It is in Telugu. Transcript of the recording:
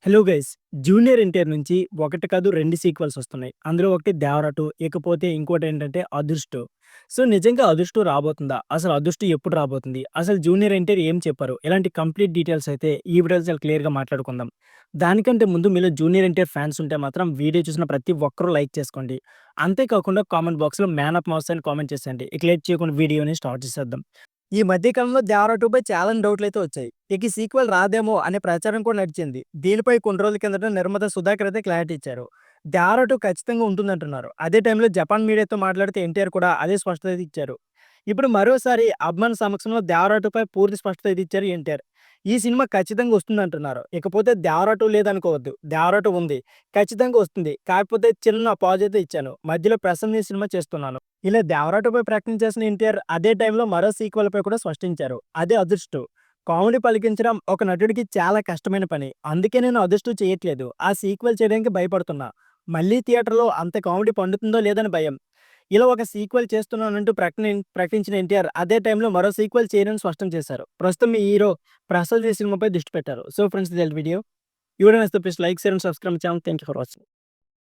Hello guys! 'జూనియర్ ఎన్టీఆర్' నుంచి ఒకటి కాదు 2 సీక్వెల్స్ వస్తున్నాయి. అందులో ఒకటి 'దేవర2' ఇకపోతే ఇంకోటేంటంటే 'అదుర్స్ట్'. సో, నిజంగా 'అదుర్స్ట్' రాబోతుందా? అసలు 'అదుర్స్ట్' ఎప్పుడు రాబోతుంది? అసలు 'జూనియర్ ఎన్టీఆర్' ఏం చెప్పారు? ఇలాంటి కంప్లీట్ డీటెయిల్స్ అయితే ఈ వీడియోలో చాలా క్లియర్‌గా మాట్లాడుకుందాం. దానికంటే ముందు మీలో 'జూనియర్ ఎన్టీఆర్' ఫ్యాన్స్ ఉంటే మాత్రం వీడియో చూసిన ప్రతి ఒక్కరు లైక్ చేసుకోండి. అంతేకాకుండా కామెంట్ బాక్స్‌లో 'మ్యాన్ ఆఫ్ మాస్' అని కామెంట్ చేసేయండి. ఇక లేట్ చేయకుండా వీడియోని స్టార్ట్ చేసేద్దాం. ఈ మధ్య కాలంలో 'దేవర2' పై చాలా డౌట్‌లయితే వచ్చాయి. ఇక ఈ సీక్వెల్ రాదేమో అనే ప్రచారం కూడా నడిచింది. దీనిపై కొన్ని రోజుల కిందట నిర్మాత సుధాకర్ అయితే క్లారిటీ ఇచ్చారు. 'దేవర2' ఖచ్చితంగా ఉంటుందంటున్నారు. అదే టైంలో జపాన్ మీడియాతో మాట్లాడితే ఎన్టీఆర్ కూడా అదే స్పష్టత అయితే ఇచ్చారు. ఇప్పుడు మరోసారి అభిమానుల సమక్షంలో 'దేవర2' పూర్తి స్పష్టత అయితే ఇచ్చారు ఎన్టీఆర్. ఈ సినిమా ఖచ్చితంగా వస్తుందంటున్నారు. ఇకపోతే 'దేవర2' లేదనుకోవద్దు. 'దేవర2' ఉంది. ఖచ్చితంగా వస్తుంది. కాకపోతే చిన్న పాజ్ అయితే ఇచ్చాను. మధ్యలో 'ప్రసంగి' సినిమా చేస్తున్నాను. ఇలా 'దేవరాట'పై ప్రకటన చేసిన ఎన్టీఆర్ అదే టైంలో మరో సీక్వెల్‌పై కూడా స్పష్టించారు. అదే 'అదృష్టం'. కామెడీ పలికించడం ఒక నటుడికి చాలా కష్టమైన పని. అందుకే నేను 'అదృష్టం' చేయట్లేదు. ఆ సీక్వెల్ చేయడానికి భయపడుతున్నా. మళ్ళీ థియేటర్‌లో అంత కామెడీ పండుతుందో లేదని భయం. ఇలా ఒక సీక్వెల్ చేస్తున్నానంటూ ప్రకటించిన ఎన్టీఆర్ అదే టైంలో మరో సీక్వెల్ చేయనని స్పష్టం చేశారు. ప్రస్తుతం ఈ హీరో 'ప్రసాద్' సినిమాపై దృష్టి పెట్టారు. సో ఫ్రెండ్స్, ఇది వీడియో. ఈ వీడియో నచ్చితే please like, share and subscribe my channel. Thank you for watching.